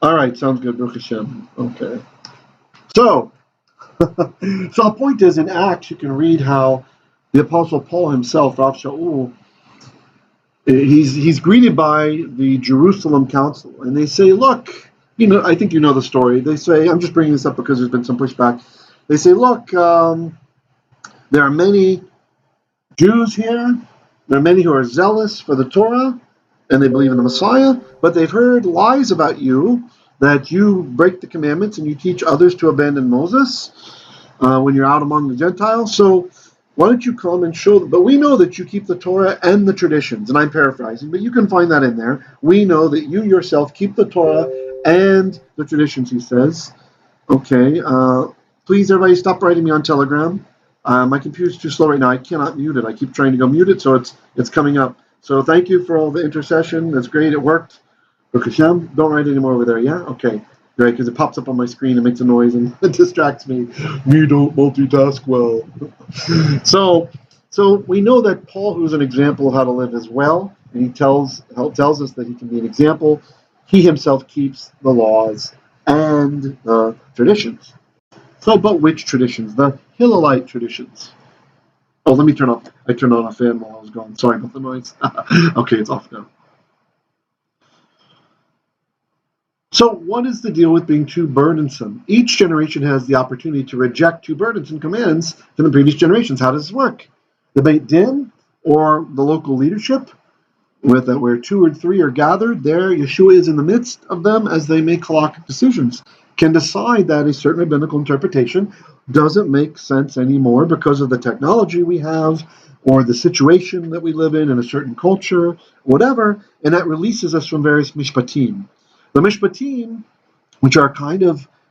All right, sounds good, Baruch Hashem. Okay. So the point is, in Acts, you can read how the Apostle Paul himself, Rav Shaul, he's greeted by the Jerusalem council, and they say, look, I think you know the story. They say, I'm just bringing this up because there's been some pushback. They say, look, there are many Jews here. There are many who are zealous for the Torah, and they believe in the Messiah, but they've heard lies about you, that you break the commandments and you teach others to abandon Moses when you're out among the Gentiles. So why don't you come and show them? But we know that you keep the Torah and the traditions, and I'm paraphrasing, but you can find that in there. We know that you yourself keep the Torah and the traditions, he says. Okay, please everybody stop writing me on Telegram. My computer's too slow right now. I cannot mute it. I keep trying to go mute it, so it's coming up. So thank you for all the intercession. That's great. It worked. Don't write anymore over there. Yeah? Okay. Great, because it pops up on my screen and makes a noise and it distracts me. We don't multitask well. So we know that Paul, who's an example of how to live as well, and he tells us that he can be an example. He himself keeps the laws and the traditions. So, but which traditions? The Hillelite traditions. Oh, let me turn on. I turned on a fan while I was gone. Sorry about the noise. Okay, it's off now. So what is the deal with being too burdensome? Each generation has the opportunity to reject too burdensome commands from the previous generations. How does this work? The Beit Din, or the local leadership, where 2 or 3 are gathered, there Yeshua is in the midst of them as they make halakhic decisions, can decide that a certain rabbinical interpretation doesn't make sense anymore because of the technology we have or the situation that we live in a certain culture, whatever, and that releases us from various mishpatim. The mishpatim, which are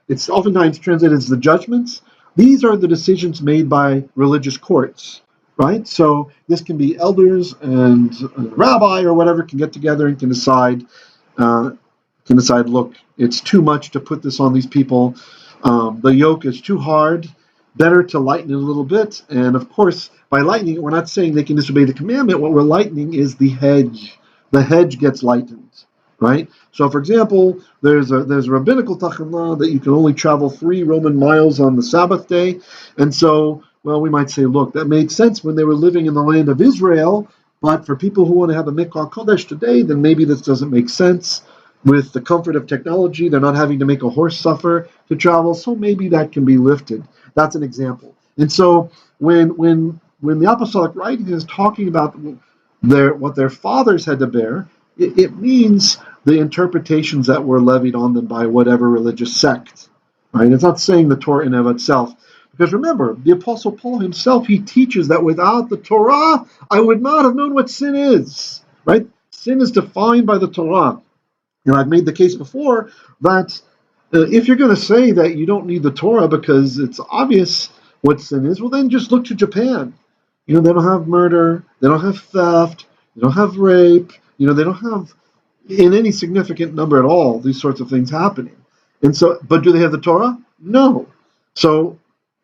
it's oftentimes translated as the judgments, these are the decisions made by religious courts, right? So this can be elders and a rabbi or whatever can get together and can decide, look, it's too much to put this on these people. The yoke is too hard. Better to lighten it a little bit. And of course, by lightening it, we're not saying they can disobey the commandment. What we're lightening is the hedge. The hedge gets lightened, right? So, for example, there's a rabbinical tachanah that you can only travel 3 Roman miles on the Sabbath day. And so, well, we might say, look, that made sense when they were living in the land of Israel. But for people who want to have a Mikvah Kodesh today, then maybe this doesn't make sense. With the comfort of technology, they're not having to make a horse suffer to travel, so maybe that can be lifted. That's an example. And so when the apostolic writing is talking about what their fathers had to bear, it means the interpretations that were levied on them by whatever religious sect. Right? It's not saying the Torah in and of itself. Because remember, the Apostle Paul himself, he teaches that without the Torah, I would not have known what sin is. Right? Sin is defined by the Torah. I've made the case before that if you're going to say that you don't need the Torah because it's obvious what sin is, well, then just look to Japan. They don't have murder, they don't have theft, they don't have rape, they don't have, in any significant number at all, these sorts of things happening. And so, but do they have the Torah? No. So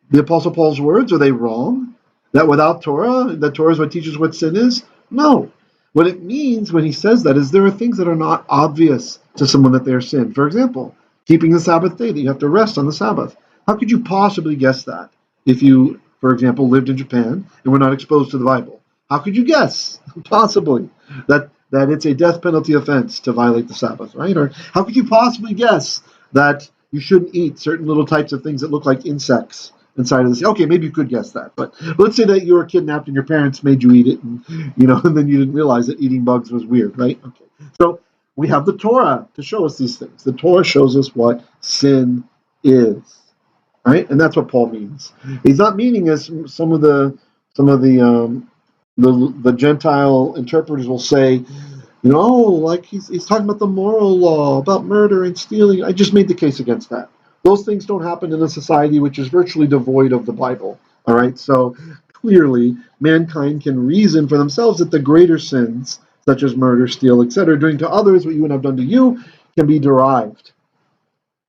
the Apostle Paul's words, are they wrong? That without Torah, the Torah is what teaches what sin is? No. What it means when he says that is there are things that are not obvious to someone that they're sin. For example, keeping the Sabbath day, that you have to rest on the Sabbath. How could you possibly guess that if you, for example, lived in Japan and were not exposed to the Bible? How could you guess, possibly, that it's a death penalty offense to violate the Sabbath, right? Or how could you possibly guess that you shouldn't eat certain little types of things that look like insects inside of this? Okay, maybe you could guess that, but let's say that you were kidnapped and your parents made you eat it, and and then you didn't realize that eating bugs was weird, right? Okay, so we have the Torah to show us these things. The Torah shows us what sin is, right? And that's what Paul means. He's not meaning, as some of the Gentile interpreters will say, like he's talking about the moral law, about murder and stealing. I just made the case against that. Those things don't happen in a society which is virtually devoid of the Bible. All right, so clearly mankind can reason for themselves that the greater sins, such as murder, steal, etc., doing to others what you would have done to you, can be derived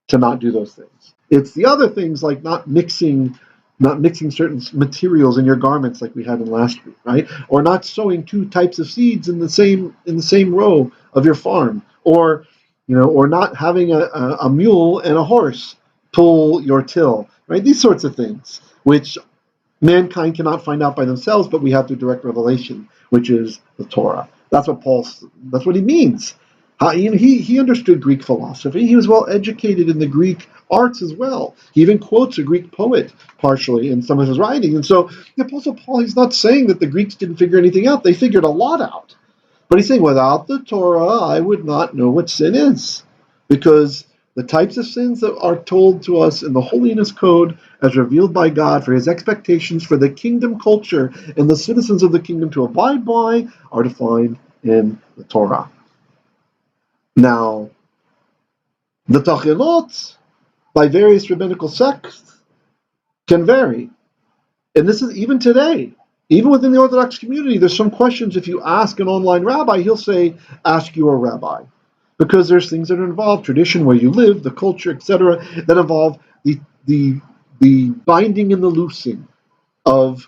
to not do those things. It's the other things like not mixing certain materials in your garments like we had in last week, right? Or not sowing 2 types of seeds in the same row of your farm, or or not having a mule and a horse pull your till, right? These sorts of things, which mankind cannot find out by themselves, but we have through direct revelation, which is the Torah. That's what he means. He understood Greek philosophy. He was well educated in the Greek arts as well. He even quotes a Greek poet partially in some of his writings. And so the Apostle Paul, he's not saying that the Greeks didn't figure anything out. They figured a lot out. But he's saying, without the Torah, I would not know what sin is. Because the types of sins that are told to us in the Holiness Code as revealed by God for his expectations for the kingdom culture and the citizens of the kingdom to abide by are defined in the Torah. Now, the tachelot by various rabbinical sects can vary. And this is even today. Even within the Orthodox community, there's some questions. If you ask an online rabbi, he'll say, ask your rabbi. Because there's things that are involved, tradition, where you live, the culture, etc., that involve the binding and the loosing of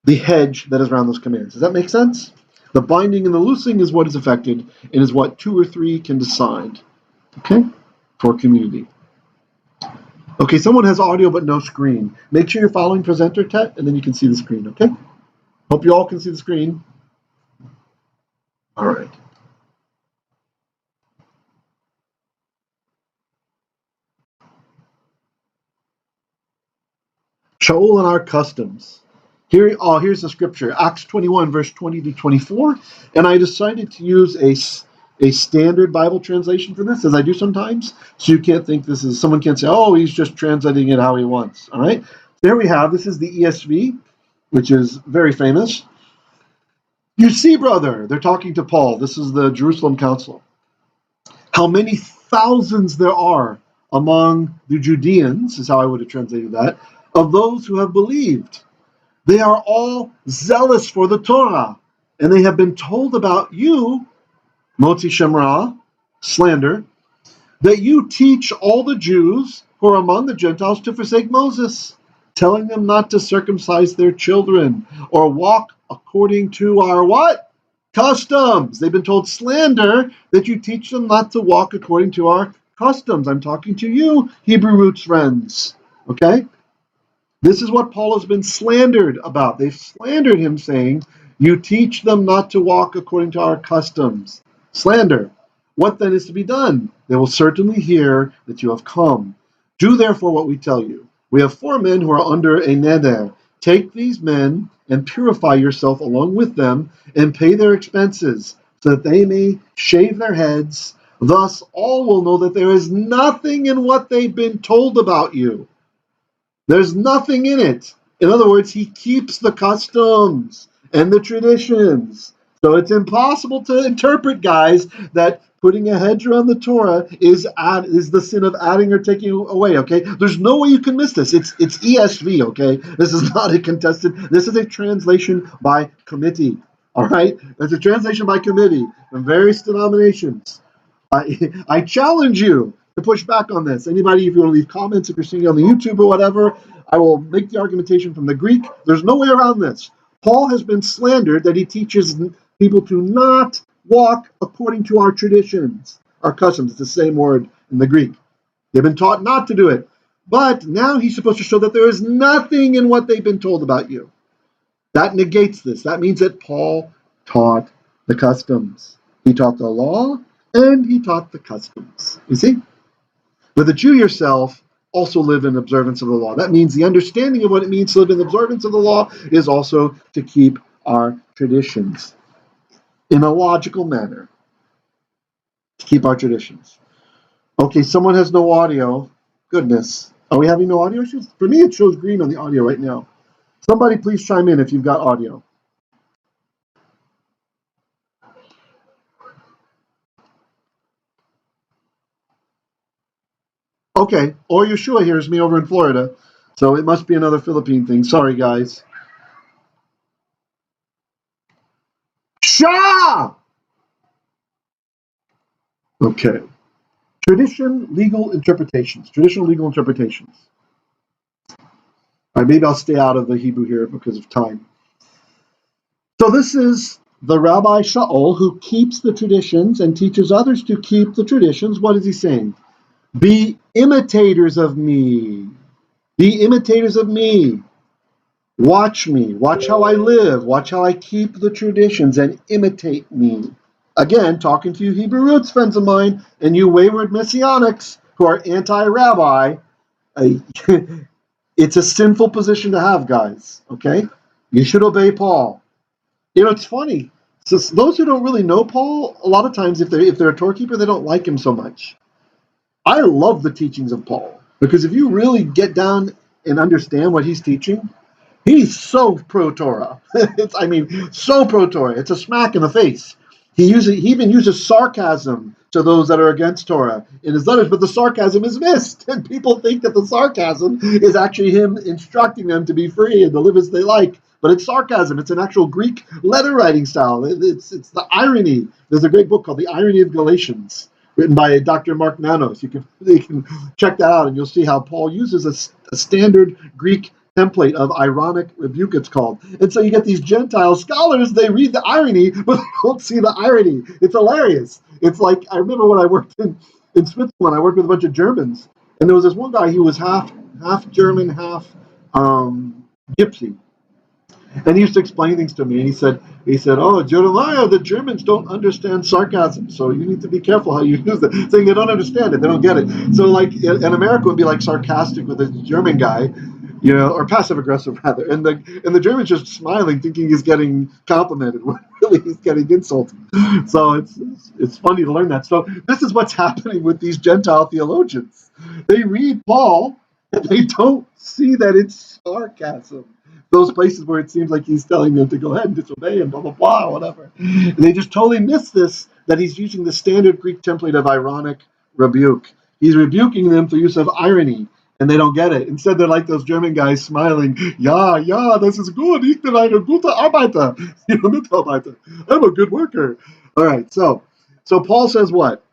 the hedge that is around those commands. Does that make sense? The binding and the loosing is what is affected and is what 2 or 3 can decide, okay, for community. Okay, someone has audio but no screen. Make sure you're following presenter, Tet, and then you can see the screen, okay? Hope you all can see the screen. All right. Shaul and our customs. Here's the scripture, Acts 21, verse 20 to 24. And I decided to use a standard Bible translation for this, as I do sometimes, so you can't think someone can't say, oh, he's just translating it how he wants. All right? There we have, this is the ESV, which is very famous. You see, brother, they're talking to Paul. This is the Jerusalem Council. How many thousands there are among the Judeans, is how I would have translated that, of those who have believed. They are all zealous for the Torah, and they have been told about you, motzi shemra, slander, that you teach all the Jews who are among the Gentiles to forsake Moses, telling them not to circumcise their children or walk according to our what? Customs. They've been told slander that you teach them not to walk according to our customs. I'm talking to you, Hebrew roots friends. Okay? This is what Paul has been slandered about. They've slandered him, saying, you teach them not to walk according to our customs. Slander. What then is to be done? They will certainly hear that you have come. Do therefore what we tell you. We have 4 men who are under a neder. Take these men and purify yourself along with them and pay their expenses, so that they may shave their heads. Thus all will know that there is nothing in what they've been told about you. There's nothing in it. In other words, he keeps the customs and the traditions. So it's impossible to interpret, guys, that putting a hedge around the Torah is the sin of adding or taking away, okay? There's no way you can miss this. It's ESV, okay? This is not a contested, this is a translation by committee, all right? It's a translation by committee from various denominations. I challenge you to push back on this. Anybody, if you want to leave comments, if you're seeing it on the YouTube or whatever, I will make the argumentation from the Greek. There's no way around this. Paul has been slandered that he teaches people to not walk according to our traditions, our customs. It's the same word in the Greek. They've been taught not to do it. But now he's supposed to show that there is nothing in what they've been told about you. That negates this. That means that Paul taught the customs. He taught the law, and he taught the customs. You see? But the Jew yourself also live in observance of the law. That means the understanding of what it means to live in observance of the law is also to keep our traditions in a logical manner. To keep our traditions. Okay, someone has no audio. Goodness. Are we having no audio issues? For me, it shows green on the audio right now. Somebody please chime in if you've got audio. Okay, or Yeshua hears me over in Florida, so it must be another Philippine thing. Sorry, guys. Shah! Okay. Traditional legal interpretations. All right, maybe I'll stay out of the Hebrew here because of time. So this is the Rabbi Shaul, who keeps the traditions and teaches others to keep the traditions, what is he saying? Be imitators of me. Be imitators of me. Watch me. Watch how I live. Watch how I keep the traditions and imitate me. Again, talking to you Hebrew roots friends of mine and you wayward messianics who are anti-rabbi, it's a sinful position to have, guys. Okay? You should obey Paul. You know, it's funny. So those who don't really know Paul, a lot of times if they're a Torah keeper, they don't like him so much. I love the teachings of Paul because if you really get down and understand what he's teaching, he's so pro-Torah. So pro-Torah. It's a smack in the face. He even uses sarcasm to those that are against Torah in his letters, but the sarcasm is missed, and people think that the sarcasm is actually him instructing them to be free and to live as they like. But it's sarcasm. It's an actual Greek letter writing style. It's the irony. There's a great book called The Irony of Galatians, written by Dr. Mark Nanos. You can check that out, and you'll see how Paul uses a standard Greek template of ironic rebuke, it's called. And so you get these Gentile scholars, they read the irony, but they don't see the irony. It's hilarious. It's like, I remember when I worked in Switzerland, I worked with a bunch of Germans, and there was this one guy who was half German, half Gypsy. And he used to explain things to me, and he said, "Oh, Jeremiah, the Germans don't understand sarcasm, so you need to be careful how you use it." Saying they don't understand it, they don't get it. So, like, an American would be like sarcastic with a German guy, or passive aggressive rather, and the German's just smiling, thinking he's getting complimented when really he's getting insulted. So it's funny to learn that. So this is what's happening with these Gentile theologians. They read Paul, and they don't see that it's sarcasm. Those places where it seems like he's telling them to go ahead and disobey and blah, blah, blah, whatever. And they just totally miss this, that he's using the standard Greek template of ironic rebuke. He's rebuking them through use of irony, and they don't get it. Instead, they're like those German guys smiling, yeah, this is good. Ich bin ein guter Arbeiter. Mitarbeiter. I'm a good worker. All right, so Paul says what?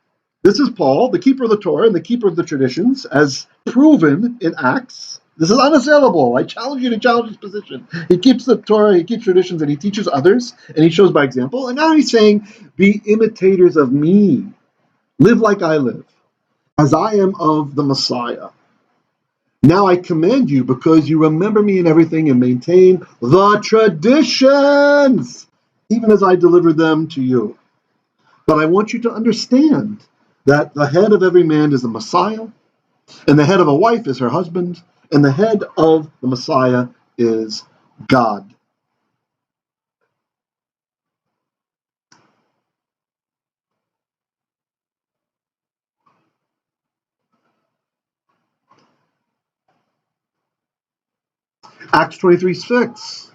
This is Paul, the keeper of the Torah and the keeper of the traditions, as proven in Acts. This is unassailable. I challenge you to challenge his position. He keeps the Torah, he keeps traditions, and he teaches others, and he shows by example. And now he's saying, be imitators of me. Live like I live, as I am of the Messiah. Now I command you, because you remember me in everything and maintain the traditions, even as I delivered them to you. But I want you to understand that the head of every man is the Messiah, and the head of a wife is her husband, and the head of the Messiah is God. Acts 23:6.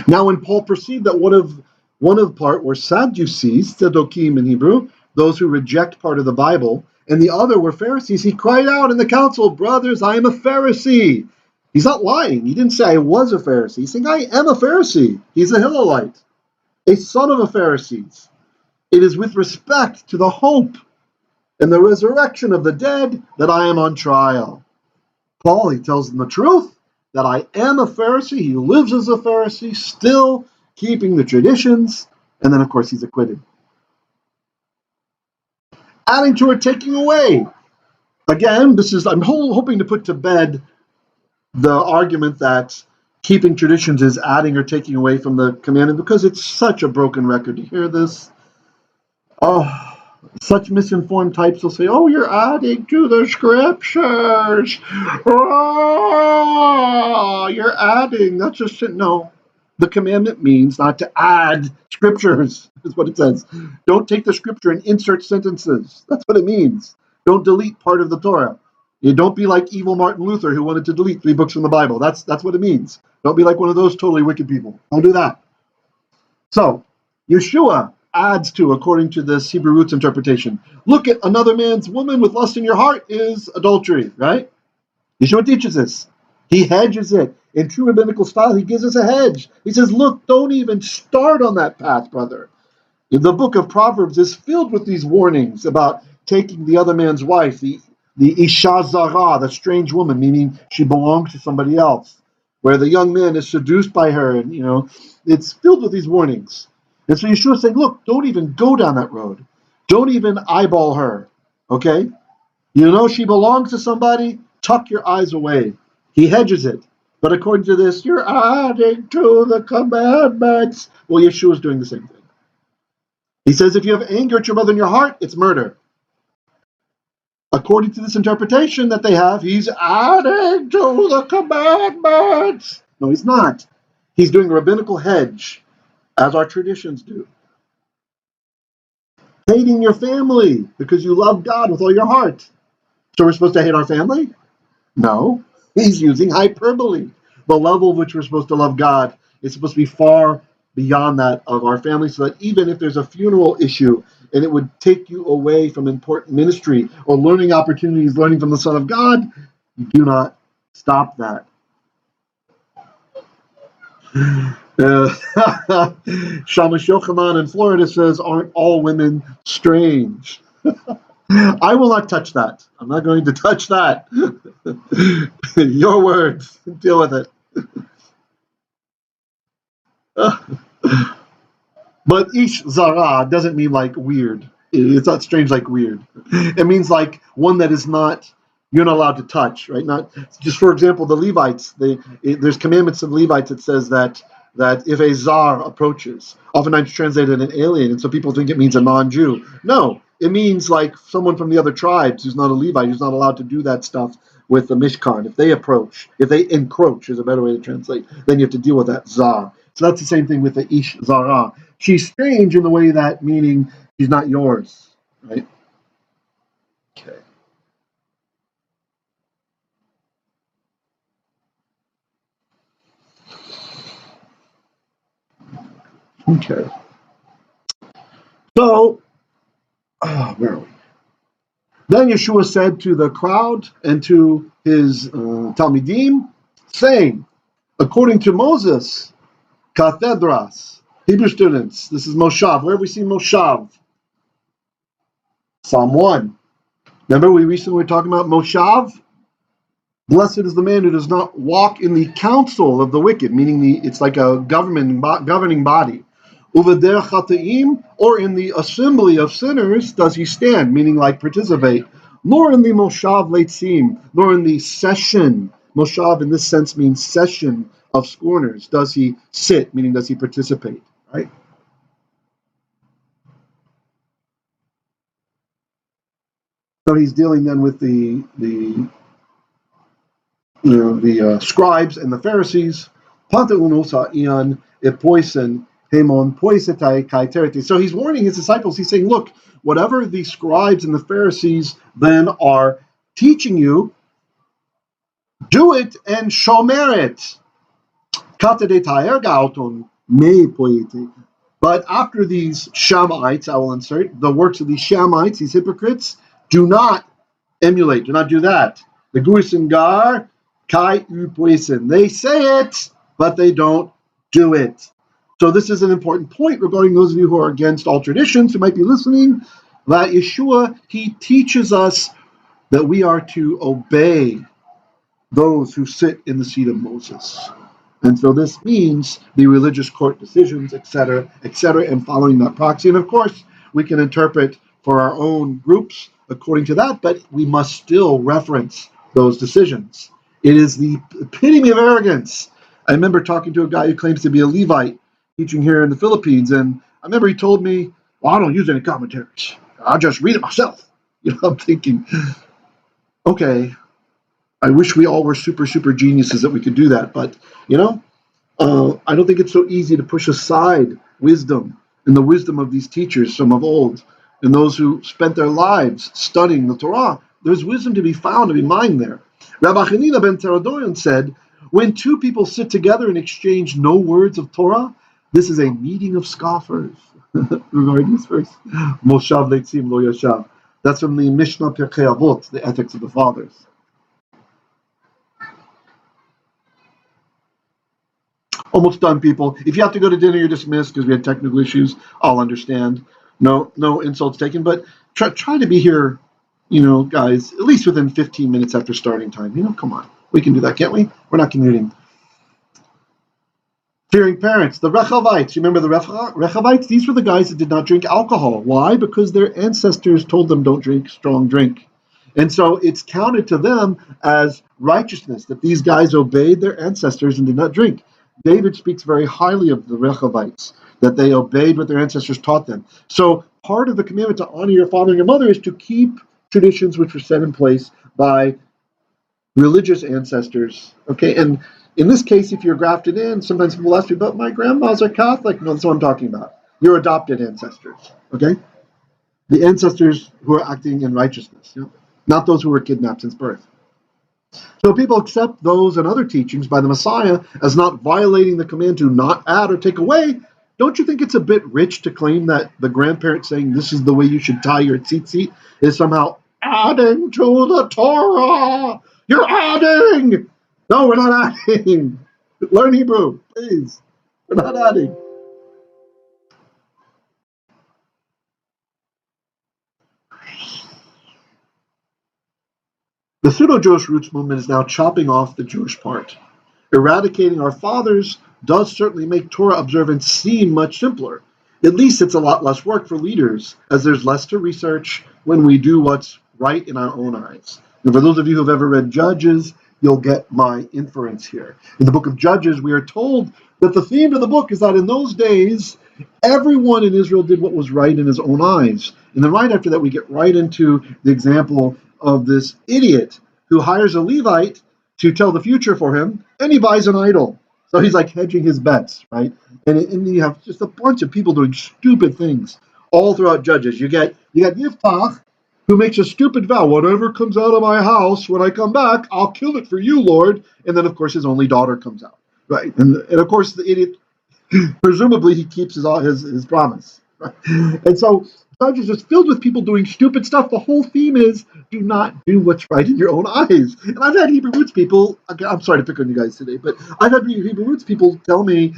Now when Paul perceived that one of part were Sadducees, Tzedokim in Hebrew, those who reject part of the Bible, and the other were Pharisees, he cried out in the council, brothers, I am a Pharisee. He's not lying. He didn't say I was a Pharisee. He's saying I am a Pharisee. He's a Hillelite, a son of a Pharisee. It is with respect to the hope and the resurrection of the dead that I am on trial. Paul, he tells them the truth, that I am a Pharisee. He lives as a Pharisee, still keeping the traditions, and then, of course, he's acquitted. Adding to or taking away. Again, I'm hoping to put to bed the argument that keeping traditions is adding or taking away from the commandment, because it's such a broken record to hear this. Such misinformed types will say, oh, you're adding to the scriptures. Oh, you're adding. That's just it. No. The commandment means not to add scriptures, is what it says. Don't take the scripture and insert sentences. That's what it means. Don't delete part of the Torah. You don't be like evil Martin Luther who wanted to delete 3 books from the Bible. That's what it means. Don't be like one of those totally wicked people. Don't do that. So, Yeshua adds to, according to this Hebrew roots interpretation. Look at another man's woman with lust in your heart is adultery, right? Yeshua teaches this. He hedges it. In true rabbinical style, he gives us a hedge. He says, look, don't even start on that path, brother. The book of Proverbs is filled with these warnings about taking the other man's wife, the Isha Zara, the strange woman, meaning she belongs to somebody else, where the young man is seduced by her, and it's filled with these warnings. And so Yeshua is saying, look, don't even go down that road. Don't even eyeball her, okay? You know she belongs to somebody, tuck your eyes away. He hedges it. But according to this, you're adding to the commandments. Well, Yeshua is doing the same thing. He says if you have anger at your brother in your heart, it's murder. According to this interpretation that they have, he's adding to the commandments. No, he's not. He's doing a rabbinical hedge, as our traditions do. Hating your family because you love God with all your heart. So we're supposed to hate our family? No. He's using hyperbole. The level of which we're supposed to love God is supposed to be far beyond that of our family, so that even if there's a funeral issue and it would take you away from important ministry or learning opportunities, learning from the Son of God, you do not stop that. Shamush Yochanan in Florida says, aren't all women strange? I will not touch that. I'm not going to touch that. Your words. Deal with it. But ish zara doesn't mean like weird. It's not strange like weird. It means like one that is not, you're not allowed to touch, right? Not just, for example, the Levites. There's commandments of Levites that says that if a zar approaches, oftentimes translated an alien, and so people think it means a non-Jew. No, it means like someone from the other tribes who's not a Levite, who's not allowed to do that stuff with the Mishkan. If they encroach is a better way to translate, then you have to deal with that zar. So that's the same thing with the ish zara. She's strange in the way that meaning she's not yours, right? Okay. Okay. So, where are we? Then Yeshua said to the crowd and to his Talmidim, saying, according to Moses, cathedras, Hebrew students, this is moshav. Where have we seen moshav? Psalm 1. Remember we recently were talking about moshav? Blessed is the man who does not walk in the counsel of the wicked, meaning it's like a governing body. Uveder chata'im, or in the assembly of sinners does he stand, meaning like participate. Nor in the moshav leitzim, nor in the session. Moshav in this sense means session of scorners. Does he sit, meaning does he participate, right? So he's dealing then with the scribes and the Pharisees. So he's warning his disciples. He's saying, look, whatever the scribes and the Pharisees then are teaching you, do it and shomer it. But after these Shamites, I will insert, the works of these Shamites, these hypocrites, do not emulate, do not do that. The Guisingar, Kai Upuisen. They say it, but they don't do it. So this is an important point regarding those of you who are against all traditions, who might be listening, that Yeshua, he teaches us that we are to obey those who sit in the seat of Moses. And so this means the religious court decisions, etc., and following that proxy. And of course, we can interpret for our own groups according to that, but we must still reference those decisions. It is the epitome of arrogance. I remember talking to a guy who claims to be a Levite teaching here in the Philippines, and I remember he told me, well, I don't use any commentaries. I'll just read it myself. I'm thinking, okay, I wish we all were super geniuses that we could do that, but, I don't think it's so easy to push aside wisdom and the wisdom of these teachers from of old and those who spent their lives studying the Torah. There's wisdom to be found, to be mined there. Rabbi Hanina ben Teradorian said, when two people sit together and exchange no words of Torah, this is a meeting of scoffers. Regarding this verse, moshav leitzim lo yashav. That's from the Mishnah Avot, the Ethics of the Fathers. Almost done, people. If you have to go to dinner, you're dismissed because we had technical issues. I'll understand. No insults taken, but try to be here, guys, at least within 15 minutes after starting time. Come on. We can do that, can't we? We're not commuting. Fearing parents, the Rechovites. You remember the Rechovites? These were the guys that did not drink alcohol. Why? Because their ancestors told them don't drink strong drink. And so it's counted to them as righteousness that these guys obeyed their ancestors and did not drink. David speaks very highly of the Rechovites, that they obeyed what their ancestors taught them. So part of the commandment to honor your father and your mother is to keep traditions which were set in place by religious ancestors. Okay, and in this case, if you're grafted in, sometimes people ask me, but my grandmas are Catholic. No, that's what I'm talking about. Your adopted ancestors. Okay? The ancestors who are acting in righteousness, not those who were kidnapped since birth. So people accept those and other teachings by the Messiah as not violating the command to not add or take away. Don't you think it's a bit rich to claim that the grandparent saying this is the way you should tie your tzitzit is somehow adding to the Torah? You're adding! No, we're not adding. Learn Hebrew, please. We're not adding. The pseudo-Jewish roots movement is now chopping off the Jewish part. Eradicating our fathers does certainly make Torah observance seem much simpler. At least it's a lot less work for leaders, as there's less to research when we do what's right in our own eyes. And for those of you who have ever read Judges, you'll get my inference here. In the book of Judges, we are told that the theme of the book is that in those days, everyone in Israel did what was right in his own eyes. And then right after that, we get right into the example of this idiot who hires a Levite to tell the future for him, and he buys an idol. So he's like hedging his bets, right? And you have just a bunch of people doing stupid things all throughout Judges. You got Yiftach, who makes a stupid vow, whatever comes out of my house, when I come back, I'll kill it for you, Lord. And then, of course, his only daughter comes out, right? And of course, the idiot, presumably, he keeps his promise. Right? And so Judges is filled with people doing stupid stuff. The whole theme is do not do what's right in your own eyes. And I've had Hebrew roots people, I'm sorry to pick on you guys today, but I've had Hebrew roots people tell me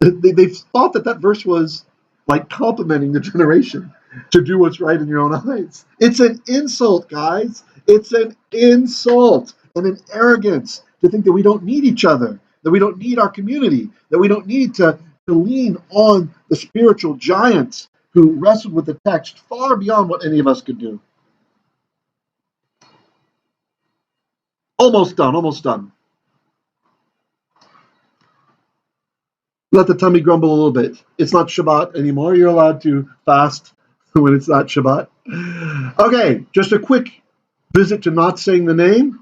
they've thought that verse was like complimenting the generation to do what's right in your own eyes. It's an insult, guys. It's an insult and an arrogance to think that we don't need each other, that we don't need our community, that we don't need to lean on the spiritual giants who wrestled with the text far beyond what any of us could do. Almost done. Let the tummy grumble a little bit. It's not Shabbat anymore. You're allowed to fast when it's not Shabbat. Okay, just a quick visit to not saying the name.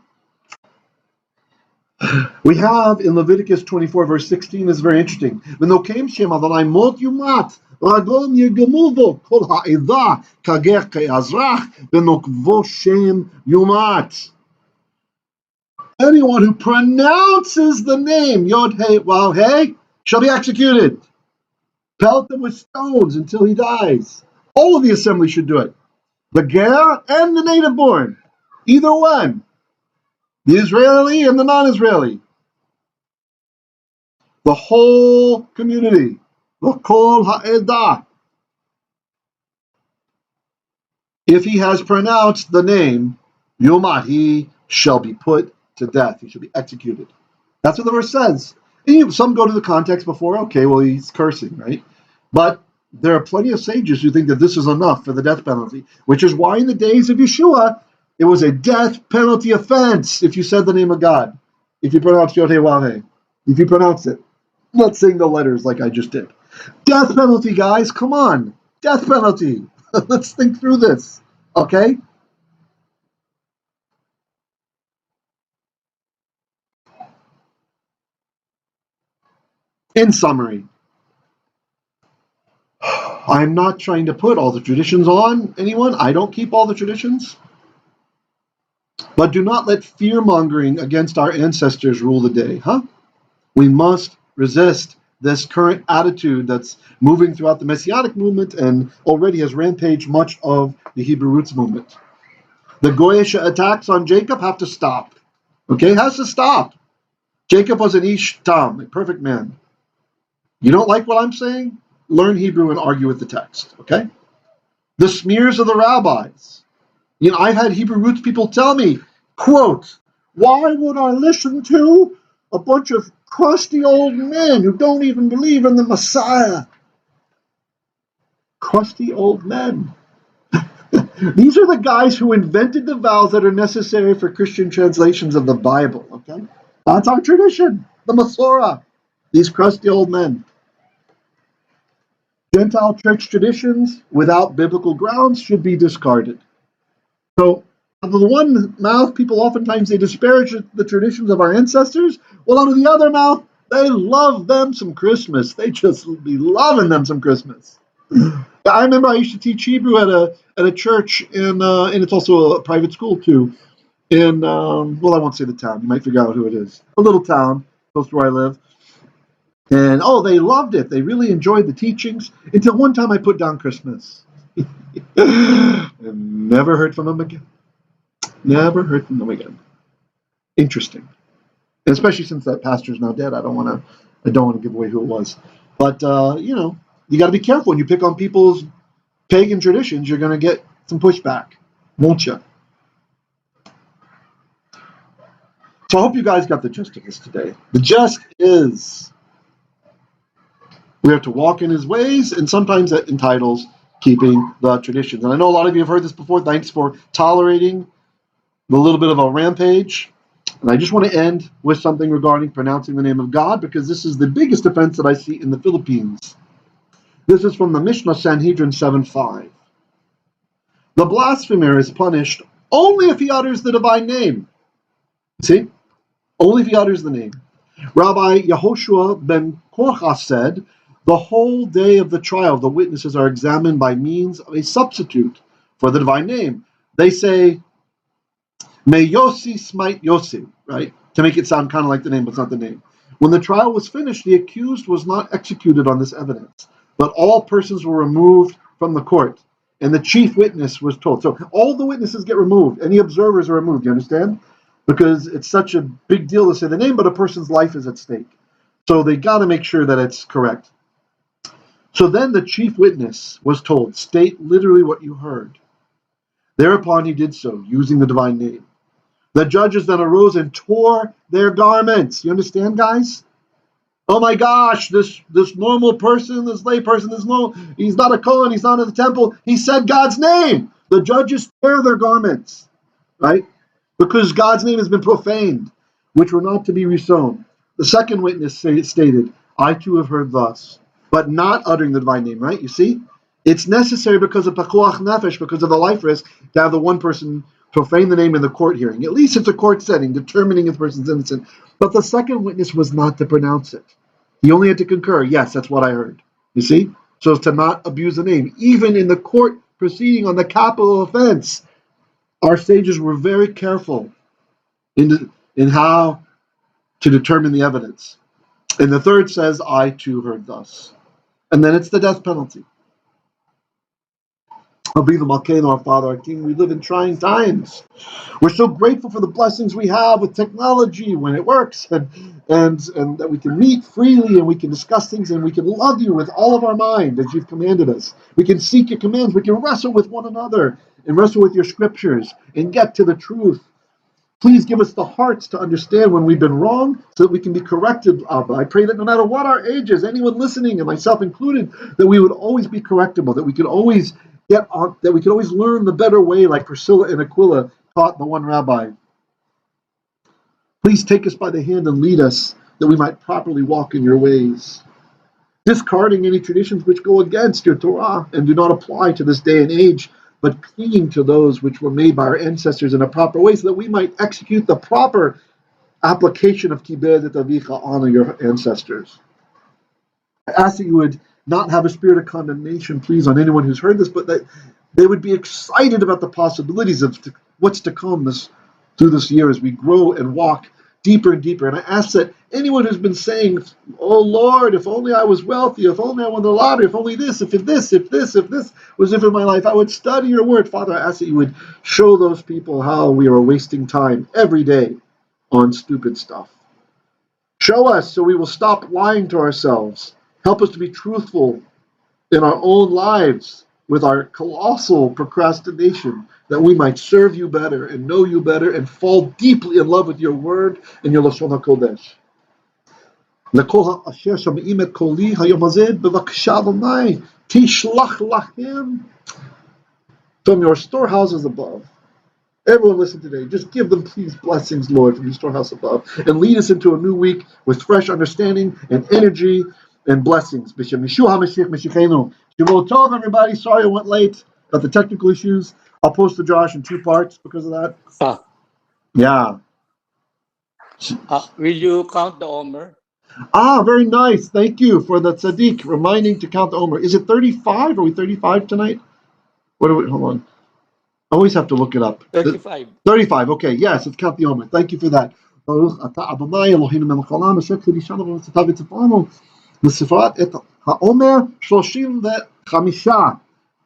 We have in Leviticus 24, verse 16, is very interesting. V'nokem shem Adonai mot yumat, ragom yegemuvo, kol ha'edah kagech ke'azrach, v'nokvo shem yumat. Anyone who pronounces the name Yod He Wav He shall be executed. Pelt him with stones until he dies. All of the assembly should do it. The ger and the native born, either one. The Israeli and the non-Israeli. The whole community. The kol ha'edah. If he has pronounced the name Yumat, he shall be put to death. He shall be executed. That's what the verse says. And some go to the context before, okay, well, he's cursing, right? But there are plenty of sages who think that this is enough for the death penalty, which is why in the days of Yeshua, it was a death penalty offense if you said the name of God, if you pronounced Yod He Wav He, if you pronounce it. I'm not saying the letters like I just did. Death penalty, guys, come on. Death penalty. Let's think through this, okay? In summary, I'm not trying to put all the traditions on anyone. I don't keep all the traditions. But do not let fear-mongering against our ancestors rule the day, huh? We must resist this current attitude that's moving throughout the Messianic movement and already has rampaged much of the Hebrew roots movement. The goyishe attacks on Jacob have to stop. Okay, it has to stop. Jacob was an ish tam, a perfect man. You don't like what I'm saying? Learn Hebrew and argue with the text, okay? The smears of the rabbis. You know, I've had Hebrew roots people tell me, quote, why would I listen to a bunch of crusty old men who don't even believe in the Messiah. Crusty old men. These are the guys who invented the vowels that are necessary for Christian translations of the Bible. Okay, that's our tradition, the Masorah. These crusty old men. Gentile church traditions without biblical grounds should be discarded. So, out of the one mouth, people oftentimes they disparage the traditions of our ancestors. Well, out of the other mouth, they love them some Christmas. They just be loving them some Christmas. I remember I used to teach Hebrew at a church and it's also a private school too. In well, I won't say the town. You might figure out who it is. A little town close to where I live. And they loved it. They really enjoyed the teachings until one time I put down Christmas. And never heard from them again. Never heard from them again. Interesting. And especially since that pastor's now dead, I don't want to give away who it was. But you got to be careful when you pick on people's pagan traditions. You're going to get some pushback, won't you? So I hope you guys got the gist of this today. The gist is we have to walk in his ways, and sometimes that entitles keeping the traditions. And I know a lot of you have heard this before. Thanks for tolerating the little bit of a rampage. And I just want to end with something regarding pronouncing the name of God, because this is the biggest offense that I see in the Philippines. This is from the Mishnah Sanhedrin 7:5. The blasphemer is punished only if he utters the divine name. See? Only if he utters the name. Rabbi Yehoshua ben Korcha said, the whole day of the trial, the witnesses are examined by means of a substitute for the divine name. They say, may Yossi smite Yossi, right? To make it sound kind of like the name, but it's not the name. When the trial was finished, the accused was not executed on this evidence, but all persons were removed from the court, and the chief witness was told. So all the witnesses get removed. Any observers are removed, you understand? Because it's such a big deal to say the name, but a person's life is at stake. So they got to make sure that it's correct. So then the chief witness was told, state literally what you heard. Thereupon he did so, using the divine name. The judges then arose and tore their garments. You understand, guys? Oh my gosh, this normal person, this lay person, he's not a Kohen, he's not in the temple. He said God's name. The judges tear their garments, right? Because God's name has been profaned, which were not to be resown. The second witness stated, I too have heard thus, but not uttering the divine name, right? You see? It's necessary because of pakuach nefesh, because of the life risk, to have the one person profane the name in the court hearing. At least it's a court setting, determining if the person's innocent. But the second witness was not to pronounce it. He only had to concur, yes, that's what I heard. You see? So as to not abuse the name. Even in the court proceeding on the capital offense, our sages were very careful in how to determine the evidence. And the third says, I too heard thus. And then it's the death penalty. Be the Malkeinu, our Father, our King. We live in trying times. We're so grateful for the blessings we have with technology when it works, and that we can meet freely and we can discuss things and we can love you with all of our mind as you've commanded us. We can seek your commands. We can wrestle with one another and wrestle with your scriptures and get to the truth. Please give us the hearts to understand when we've been wrong so that we can be corrected, Abba. I pray that no matter what our age is, anyone listening, and myself included, that we would always be correctable, that we could always learn the better way, like Priscilla and Aquila taught the one rabbi. Please take us by the hand and lead us, that we might properly walk in your ways, discarding any traditions which go against your Torah and do not apply to this day and age, but clinging to those which were made by our ancestors in a proper way, so that we might execute the proper application of Kibed et Avicha, honor your ancestors. I ask that you would not have a spirit of condemnation, please, on anyone who's heard this, but that they would be excited about the possibilities of what's to come through this year as we grow and walk deeper and deeper. And I ask that anyone who's been saying, oh Lord, if only I was wealthy, if only I won the lottery, if only this, if this was it in my life, I would study your word. Father, I ask that you would show those people how we are wasting time every day on stupid stuff. Show us so we will stop lying to ourselves. Help us to be truthful in our own lives with our colossal procrastination, that we might serve you better and know you better and fall deeply in love with your word and your Lashon HaKodesh. לכל אשר שומעים את קולי היום הזה, בבקשה אדוני, תשלח להם from your storehouses above. Everyone listen today. Just give them, please, blessings, Lord, from your storehouse above, and lead us into a new week with fresh understanding and energy and blessings. B'Shem Yeshua HaMashiach Mashiachenu. Shavua Tov, everybody. Sorry I went late. Got the technical issues. I'll post the Josh in 2 parts because of that. Yeah. Will you count the Omer? Very nice. Thank you for the tzaddik reminding to count the Omer. Is it 35? Are we 35 tonight? What are we? Hold on. I always have to look it up. 35. 35, okay, yes, let's count the Omer. Thank you for that. Baruch atah Adonai Eloheinu melech haolam asher kiddushanu v'mitzvotav v'tzivanu l'sifrat et ha'omer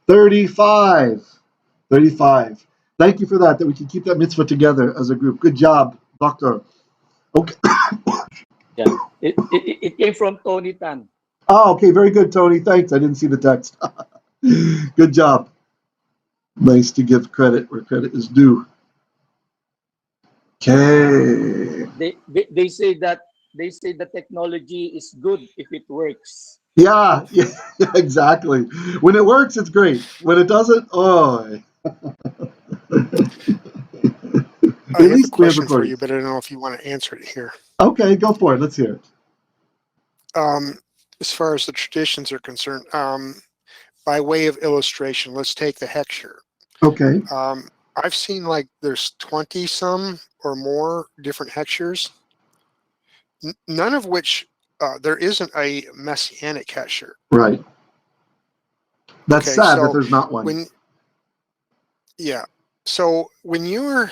35. 35. Thank you for that we can keep that mitzvah together as a group. Good job, Doctor. Okay. Yeah, it came from Tony Tan. Okay, very good, Tony. Thanks. I didn't see the text. Good job. Nice to give credit where credit is due. Okay. They say that the technology is good if it works. Yeah, exactly. When it works, it's great. When it doesn't, I have a question for you, but I don't know if you want to answer it here. Okay, go for it. Let's hear it. As far as the traditions are concerned, by way of illustration, let's take the hechsher. Okay. I've seen like there's 20 some or more different hechshers, none of which there isn't a messianic hechsher. Right. That's sad that there's not one. So when you're...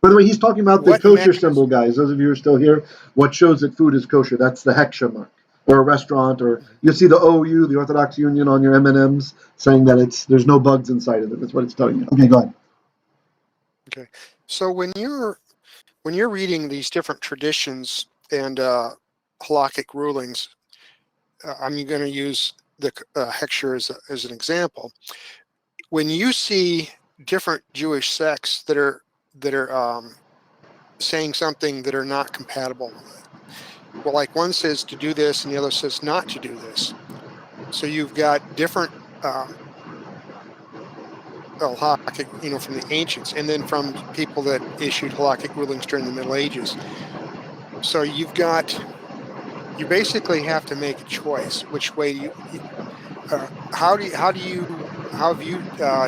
By the way, he's talking about the kosher symbol, guys. Those of you who are still here, what shows that food is kosher, that's the hechsher mark. Or a restaurant, or you see the OU, the Orthodox Union, on your M&Ms, saying that there's no bugs inside of it. That's what it's telling you. Okay, go ahead. Okay, so when you're reading these different traditions and halakhic rulings, I'm going to use the hechsher as an example. When you see different Jewish sects that are saying something that are not compatible with it. Well, like one says to do this and the other says not to do this. So you've got different halakhic, from the ancients, and then from people that issued halakhic rulings during the Middle Ages. So you basically have to make a choice. Which way how have you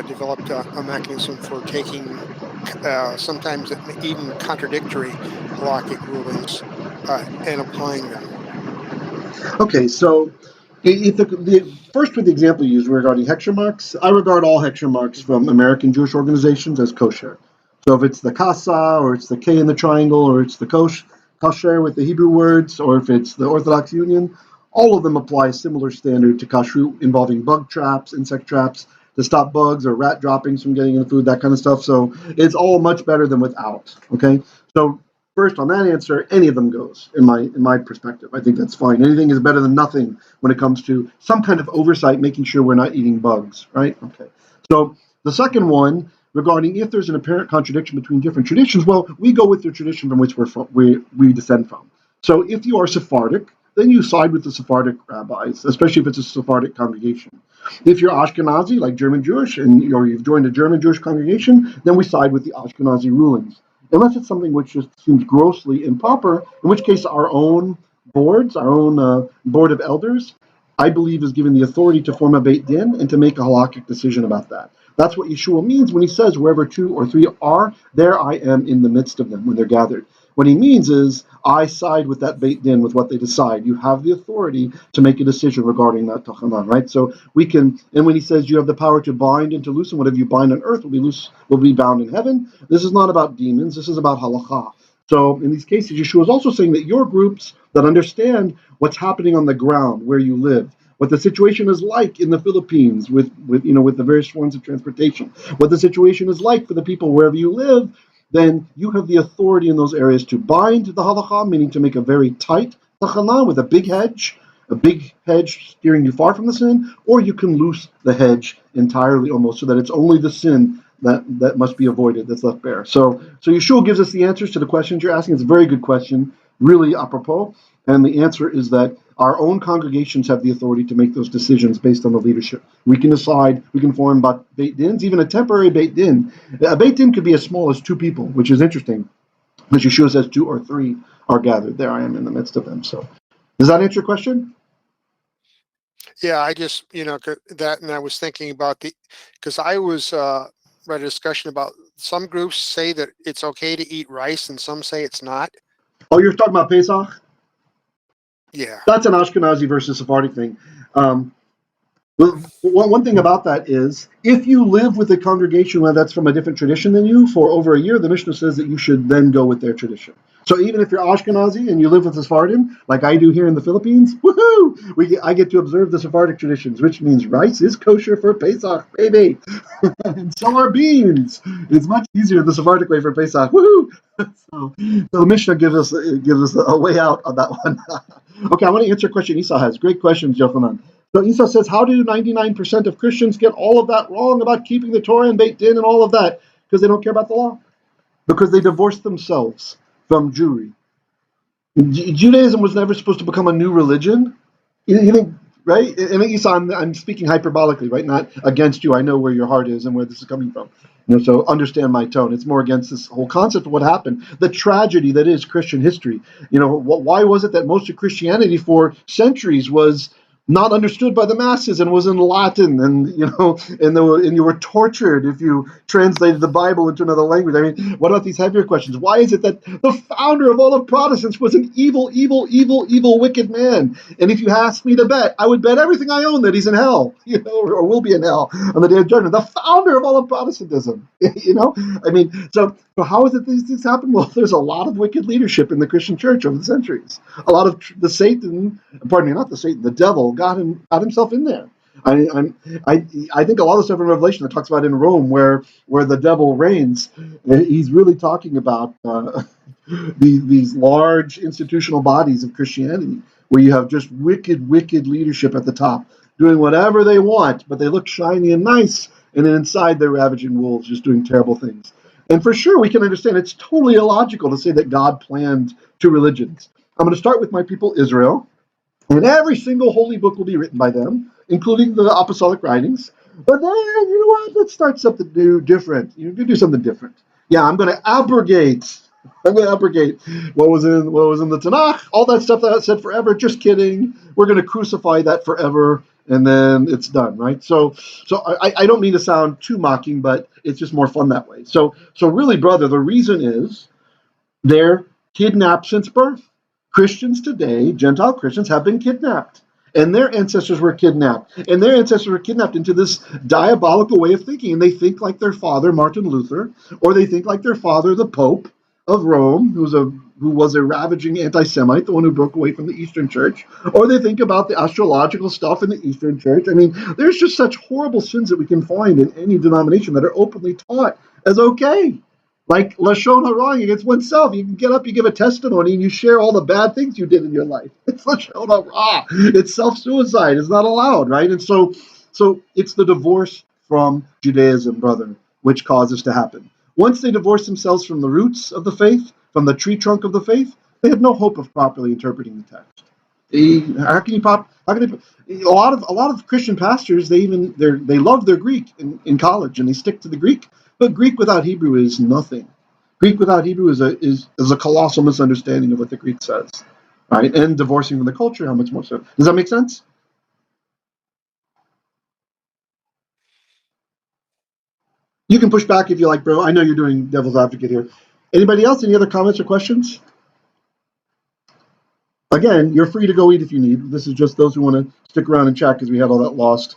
developed a mechanism for taking sometimes even contradictory halakhic rulings and applying them? Okay, so first with the example you used regarding hechsher marks, I regard all hechsher marks from American Jewish organizations as kosher. So if it's the kasa, or it's the K in the triangle, or it's the kosher with the Hebrew words, or if it's the Orthodox Union, all of them apply a similar standard to kashrut involving bug traps, insect traps, to stop bugs or rat droppings from getting in the food, that kind of stuff. So it's all much better than without. Okay, so first on that answer, any of them goes in my perspective. I think that's fine. Anything is better than nothing when it comes to some kind of oversight, making sure we're not eating bugs, right? Okay. So the second one regarding if there's an apparent contradiction between different traditions, well, we go with the tradition from which we descend from. So if you are Sephardic, then you side with the Sephardic rabbis, especially if it's a Sephardic congregation. If you're Ashkenazi, like German Jewish, or you've joined a German Jewish congregation, then we side with the Ashkenazi rulings. Unless it's something which just seems grossly improper, in which case our own boards, our own board of elders, I believe is given the authority to form a Beit Din and to make a halakhic decision about that. That's what Yeshua means when he says, wherever 2 or 3 are, there I am in the midst of them when they're gathered. What he means is, I side with that Beit Din, with what they decide. You have the authority to make a decision regarding that tachana, right? So we can, and when he says you have the power to bind and to loosen, whatever you bind on earth will be bound in heaven. This is not about demons, this is about halakha. So in these cases, Yeshua is also saying that your groups that understand what's happening on the ground where you live, what the situation is like in the Philippines with the various forms of transportation, what the situation is like for the people wherever you live, then you have the authority in those areas to bind the halakha, meaning to make a very tight tachana with a big hedge steering you far from the sin, or you can loose the hedge entirely almost so that it's only the sin that must be avoided, that's left bare. So Yeshua gives us the answers to the questions you're asking. It's a very good question. really apropos? And the answer is that our own congregations have the authority to make those decisions based on the leadership. We can decide, we can form Beit Dins, even a temporary Beit Din. A Beit Din could be as small as 2 people, which is interesting, because Yeshua says 2 or 3 are gathered. There I am in the midst of them. So, does that answer your question? Yeah, I just, that, and I was thinking about because I was read a discussion about some groups say that it's okay to eat rice and some say it's not. Oh, you're talking about Pesach? Yeah. That's an Ashkenazi versus Sephardic thing. One thing about that is, if you live with a congregation that's from a different tradition than you for over a year, the Mishnah says that you should then go with their tradition. So even if you're Ashkenazi and you live with the Sephardim, like I do here in the Philippines, woohoo! I get to observe the Sephardic traditions, which means rice is kosher for Pesach, baby, and so are beans. It's much easier the Sephardic way for Pesach, woohoo! So the Mishnah gives us a way out on that one. Okay, I want to answer a question Issa has. Great questions, Yochanan. So Issa says, how do 99% of Christians get all of that wrong about keeping the Torah and Beit Din and all of that? Because they don't care about the law. Because they divorced themselves from Jewry. Judaism was never supposed to become a new religion. You think, right? And Issa, I'm speaking hyperbolically, right? Not against you. I know where your heart is and where this is coming from. So understand my tone. It's more against this whole concept of what happened, the tragedy that is Christian history. Why was it that most of Christianity for centuries was not understood by the masses and was in Latin, and and you were tortured if you translated the Bible into another language? I mean, what about these heavier questions? Why is it that the founder of all of Protestants was an evil, wicked man? And if you asked me to bet, I would bet everything I own that he's in hell, or will be in hell on the day of judgment. The founder of all of Protestantism, I mean, so how is it these things happen? Well, there's a lot of wicked leadership in the Christian church over the centuries. A lot of the devil got himself in there. I think a lot of stuff in Revelation that talks about in Rome where the devil reigns, he's really talking about these large institutional bodies of Christianity where you have just wicked leadership at the top doing whatever they want, but they look shiny and nice, and then inside they're ravaging wolves, just doing terrible things. And for sure, we can understand it's totally illogical to say that God planned 2 religions. I'm going to start with my people, Israel. And every single holy book will be written by them, including the apostolic writings. But then, you know what? Let's start something new, different. You can do something different. Yeah, I'm going to abrogate what was in the Tanakh, all that stuff that said forever. Just kidding. We're going to crucify that forever, and then it's done, right? So I don't mean to sound too mocking, but it's just more fun that way. So really, brother, the reason is they're kidnapped since birth. Christians today, Gentile Christians, have been kidnapped. And their ancestors were kidnapped. And their ancestors were kidnapped into this diabolical way of thinking. And they think like their father, Martin Luther, or they think like their father, the Pope of Rome, who was a ravaging anti-Semite, the one who broke away from the Eastern Church, or they think about the astrological stuff in the Eastern Church. I mean, there's just such horrible sins that we can find in any denomination that are openly taught as okay. Like Lashon Hara against oneself. You can get up, you give a testimony, and you share all the bad things you did in your life. It's Lashon Hara. It's self-suicide. It's not allowed, right? And so it's the divorce from Judaism, brother, which causes to happen. Once they divorce themselves from the roots of the faith, from the tree trunk of the faith, they have no hope of properly interpreting the text. A lot of Christian pastors, they love their Greek in college, and they stick to the Greek. But Greek without Hebrew is nothing. Greek without Hebrew is a colossal misunderstanding of what the Greek says, right? And divorcing from the culture, how much more so? Does that make sense? You can push back if you like, bro. I know you're doing devil's advocate here. Anybody else? Any other comments or questions? Again, you're free to go eat if you need. This is just those who want to stick around and chat because we had all that lost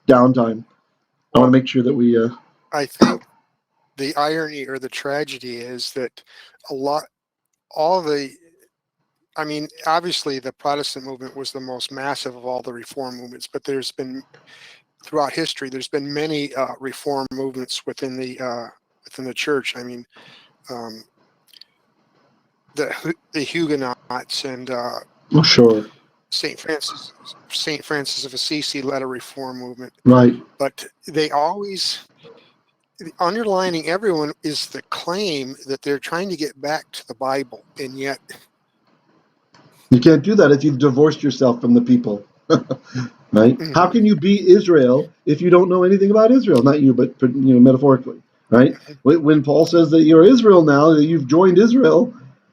downtime. I want to make sure that we... I think the irony or the tragedy is that obviously the Protestant movement was the most massive of all the reform movements, but there's been, throughout history, there's been many reform movements within the church. I mean, the Huguenots and sure. Saint Francis of Assisi led a reform movement, right? But they always, underlining everyone is the claim that they're trying to get back to the Bible, and yet You can't do that if you've divorced yourself from the people. Right? Mhm. How can you be Israel if you don't know anything about Israel? Not you, but metaphorically, right? When Paul says that you're Israel now, that you've joined Israel,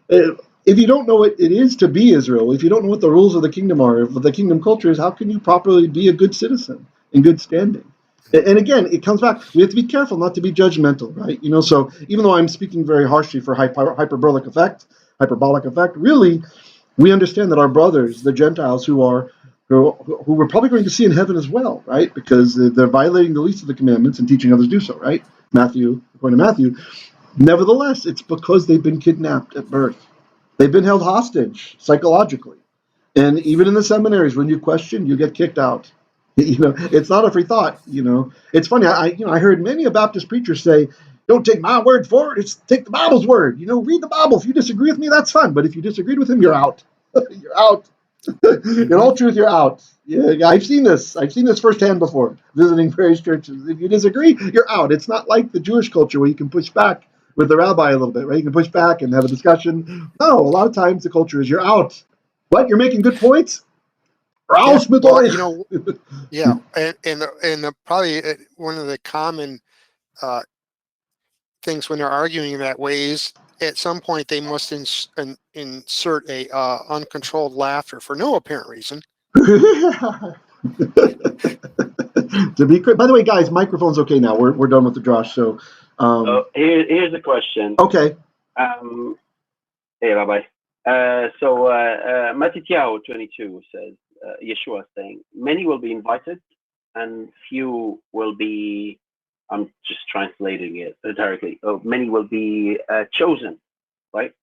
if you don't know what it is to be Israel, if you don't know what the rules of the kingdom are, what the kingdom culture is, how can you properly be a good citizen in good standing? And again, it comes back. We have to be careful not to be judgmental, right? So even though I'm speaking very harshly for hyperbolic effect, really, we understand that our brothers, the Gentiles, who we're probably going to see in heaven as well, right? Because they're violating the least of the commandments and teaching others to do so, right? According to Matthew. Nevertheless, it's because they've been kidnapped at birth. They've been held hostage psychologically. And even in the seminaries, when you question, you get kicked out. It's not a free thought. It's funny. I heard many a Baptist preacher say, "Don't take my word for it. It's take the Bible's word. Read the Bible. If you disagree with me, that's fine. But if you disagreed with him, you're out. You're out. In all truth, you're out." Yeah, I've seen this. I've seen this firsthand before, visiting various churches. If you disagree, you're out. It's not like the Jewish culture where you can push back with the rabbi a little bit, right? You can push back and have a discussion. No, a lot of times the culture is you're out. What? You're making good points? Yeah. Raus mit Well, euch. yeah, and probably one of the common things when they're arguing in that way is at some point they must insert a uncontrolled laughter for no apparent reason. To be clear, by the way, guys, microphone's okay now. We're done with the Josh. So, here's a question. Okay. Hey, Rabbi. Mattityahu 22 says, Yeshua saying, many will be invited and few will be, I'm just translating it directly, many will be chosen, right?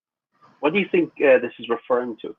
What do you think this is referring to?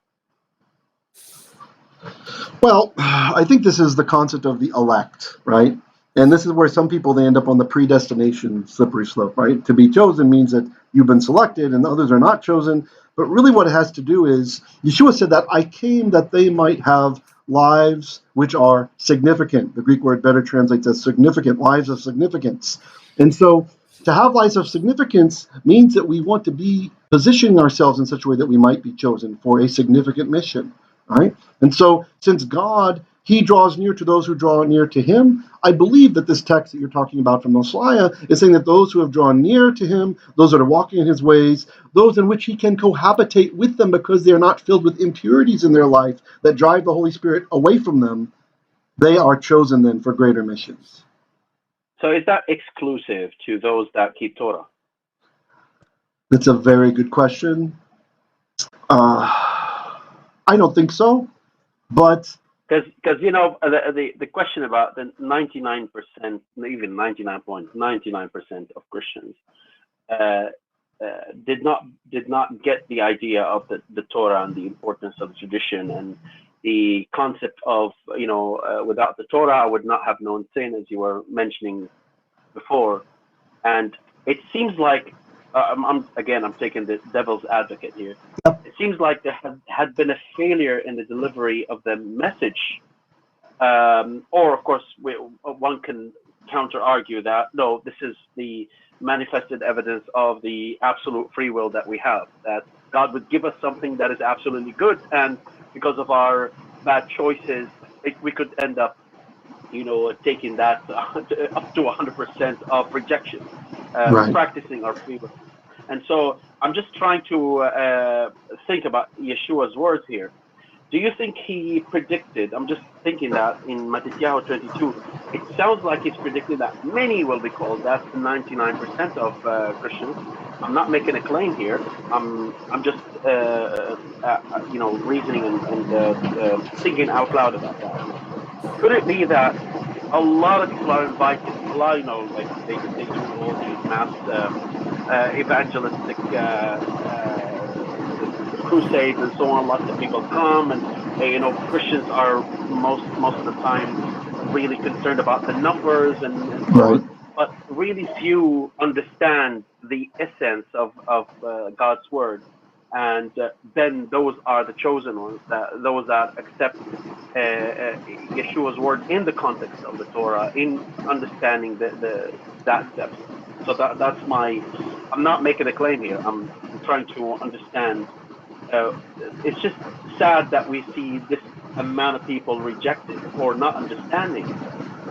Well, I think this is the concept of the elect, right? And this is where some people, they end up on the predestination slippery slope, right? To be chosen means that you've been selected and the others are not chosen. But really what it has to do is, Yeshua said that I came that they might have lives which are significant. The Greek word better translates as significant, lives of significance. And so to have lives of significance means that we want to be positioning ourselves in such a way that we might be chosen for a significant mission, right? And so since God, he draws near to those who draw near to him, I believe that this text that you're talking about from Mosiah is saying that those who have drawn near to him, those that are walking in his ways, those in which he can cohabitate with them because they're not filled with impurities in their life that drive the Holy Spirit away from them, they are chosen then for greater missions. So is that exclusive to those that keep Torah? That's a very good question. I don't think so, but because the question about the 99%, even 99.99% of Christians did not get the idea of the Torah and the importance of the tradition and the concept of without the Torah I would not have known sin, as you were mentioning before. And it seems like I'm taking the devil's advocate here. It seems like there had been a failure in the delivery of the message, or of course one can counter argue that no, this is the manifested evidence of the absolute free will that we have, that God would give us something that is absolutely good, and because of our bad choices we could end up taking that up to 100% of rejection, right. practicing our free will. And so I'm just trying to think about Yeshua's words here. Do you think he predicted, I'm just thinking that in Mattityahu 22, it sounds like he's predicted that many will be called. That's the 99% of Christians. I'm not making a claim here. I'm just reasoning and thinking out loud about that. Could it be that a lot of people are invited, like they do all these mass evangelistic crusades and so on. Lots of people come, and Christians are most of the time really concerned about the numbers and so Right. on. But really few understand the essence of God's word. And then those are the chosen ones, those that accept Yeshua's word in the context of the Torah, in understanding that depth. So that's I'm not making a claim here. I'm trying to understand uh, it's just sad that we see this amount of people rejected or not understanding,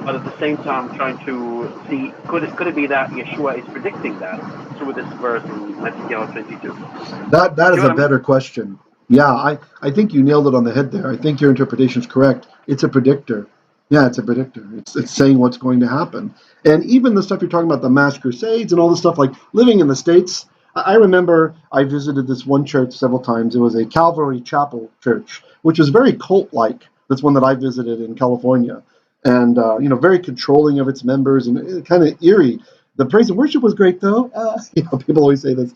but at the same time trying to see, could it be that Yeshua is predicting that through this verse in Mattityahu 22? That You is know a what I mean? better question. Yeah, I think you nailed it on the head there. I think your interpretation is correct. It's a predictor. Yeah, it's a predictor. It's saying what's going to happen. And even the stuff you're talking about, the mass crusades and all the stuff, like living in the States. I remember I visited this one church several times. It was a Calvary Chapel church, which is very cult-like. That's one that I visited in California. And, very controlling of its members and kind of eerie. The praise and worship was great, though. People always say this.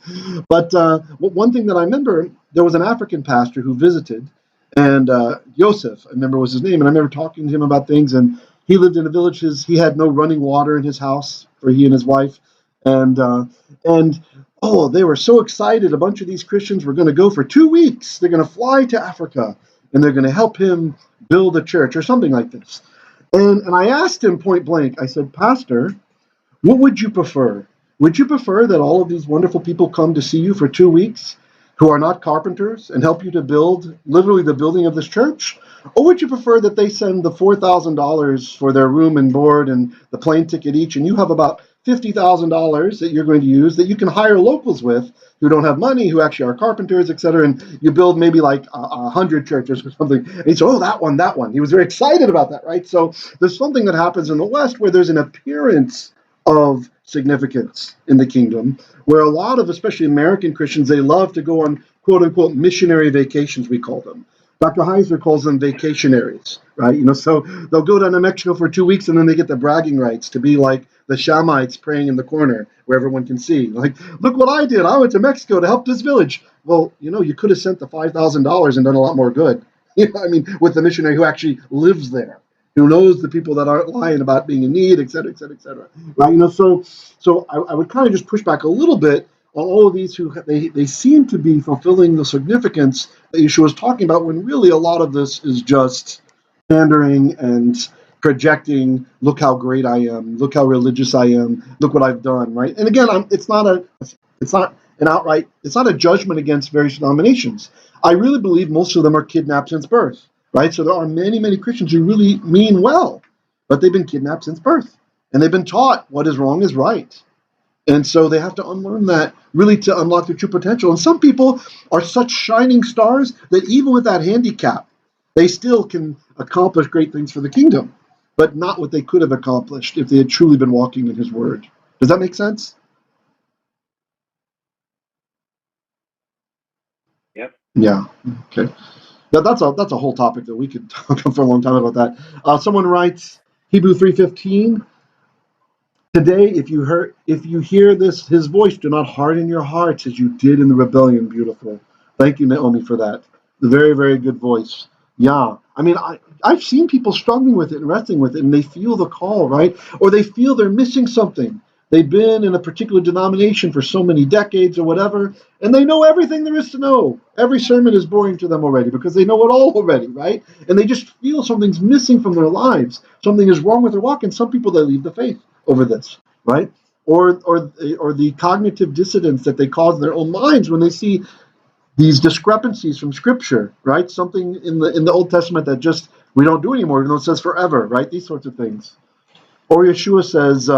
But one thing that I remember, there was an African pastor who visited, and Yosef, I remember was his name, and I remember talking to him about things, and he lived in a village. He had no running water in his house for he and his wife, and they were so excited. A bunch of these Christians were going to go for 2 weeks. They're going to fly to Africa, and they're going to help him build a church or something like this. And I asked him point blank, I said, Pastor, what would you prefer? Would you prefer that all of these wonderful people come to see you for 2 weeks who are not carpenters and help you to build literally the building of this church? Or would you prefer that they send the $4,000 for their room and board and the plane ticket each, and you have about $50,000 that you're going to use that you can hire locals with who don't have money, who actually are carpenters, etc., and you build maybe like 100 churches or something. And he said, oh, that one. He was very excited about that, right? So there's something that happens in the West where there's an appearance of significance in the kingdom, where a lot of, especially American Christians, they love to go on quote-unquote missionary vacations, we call them. Dr. Heiser calls them vacationaries, right? So they'll go down to Mexico for 2 weeks, and then they get the bragging rights to be like the Shamites praying in the corner where everyone can see. Like, look what I did. I went to Mexico to help this village. Well, you could have sent the $5,000 and done a lot more good. With the missionary who actually lives there, who knows the people that aren't lying about being in need, et cetera, et cetera, et cetera. Right? So I would kind of just push back a little bit on all of these who they seem to be fulfilling the significance that Yeshua was talking about, when really a lot of this is just pandering and projecting. Look how great I am. Look how religious I am. Look what I've done. Right? And again, it's not a judgment against various denominations. I really believe most of them are kidnapped since birth. Right? So there are many, many Christians who really mean well, but they've been kidnapped since birth. And they've been taught what is wrong is right. And so they have to unlearn that, really, to unlock their true potential. And some people are such shining stars that even with that handicap, they still can accomplish great things for the kingdom, but not what they could have accomplished if they had truly been walking in his word. Does that make sense? Yep. Yeah. Okay. That's a whole topic that we could talk for a long time about that. Someone writes, Hebrew 3:15. Today, if you hear his voice, do not harden your hearts as you did in the rebellion. Beautiful. Thank you, Naomi, for that. The very, very good voice. Yeah. I've seen people struggling with it and wrestling with it, and they feel the call, right? Or they feel they're missing something. They've been in a particular denomination for so many decades or whatever, and they know everything there is to know. Every sermon is boring to them already because they know it all already, right? And they just feel something's missing from their lives. Something is wrong with their walk, and some people, they leave the faith over this, right? Or the cognitive dissonance that they cause in their own minds when they see these discrepancies from Scripture, right? Something in the Old Testament that just we don't do anymore, even though it says forever, right? These sorts of things. Or Yeshua says,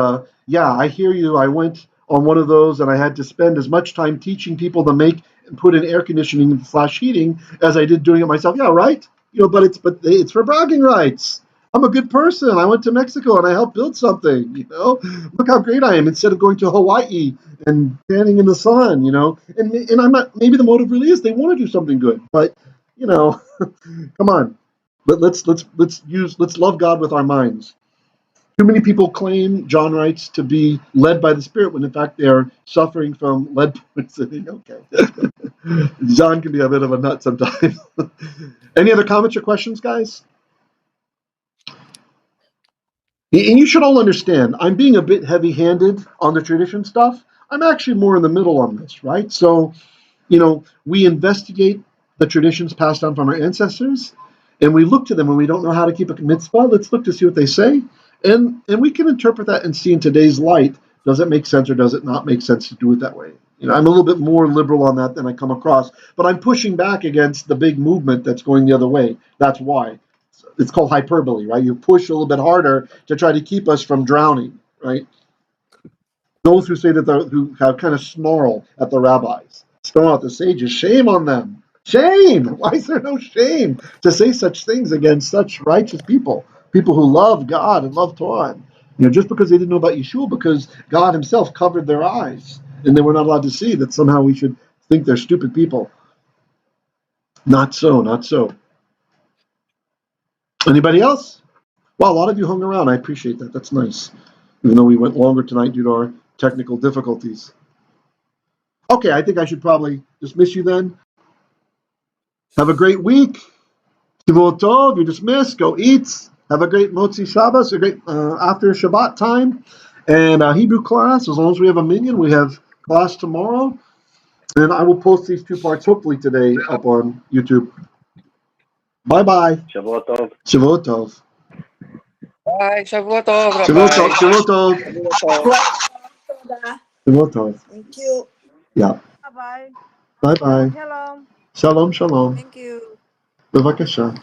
yeah, I hear you. I went on one of those and I had to spend as much time teaching people to make and put in air conditioning / heating as I did doing it myself. Yeah, right? But it's for bragging rights. I'm a good person. I went to Mexico and I helped build something. Look how great I am. Instead of going to Hawaii and standing in the sun. And I'm not. Maybe the motive really is they want to do something good. But come on. But let's love God with our minds. Too many people claim, John writes, to be led by the Spirit when in fact they are suffering from lead poisoning. Okay. John can be a bit of a nut sometimes. Any other comments or questions, guys? And you should all understand, I'm being a bit heavy-handed on the tradition stuff. I'm actually more in the middle on this, right? So, we investigate the traditions passed down from our ancestors, and we look to them when we don't know how to keep a mitzvah. Let's look to see what they say. And we can interpret that and see in today's light, does it make sense or does it not make sense to do it that way? I'm a little bit more liberal on that than I come across, but I'm pushing back against the big movement that's going the other way. That's why. It's called hyperbole, right? You push a little bit harder to try to keep us from drowning, right? Those who say that who have kind of snarl at the rabbis, snarl at the sages, shame on them. Shame! Why is there no shame to say such things against such righteous people who love God and love Torah? Just because they didn't know about Yeshua, because God Himself covered their eyes and they were not allowed to see, that somehow we should think they're stupid people. Not so, not so. Anybody else? Well, a lot of you hung around. I appreciate that. That's nice. Even though we went longer tonight due to our technical difficulties. Okay, I think I should probably dismiss you then. Have a great week. Shavuot Tov, you're dismissed. Go eat. Have a great Motzi Shabbos, a great after Shabbat time. And Hebrew class, as long as we have a minyan, we have class tomorrow. And I will post these 2 parts hopefully today up on YouTube. Bye-bye. Shavuot Tov. Shavuot Tov. Bye. Shavuot Tov, Shavuot Rabbi. Tov. Shavuot Tov. Shavuot Tov. Shavuot Tov. Thank you. Yeah. Bye-bye. Bye-bye. Shalom. Shalom, shalom. Thank you. Bevakasha.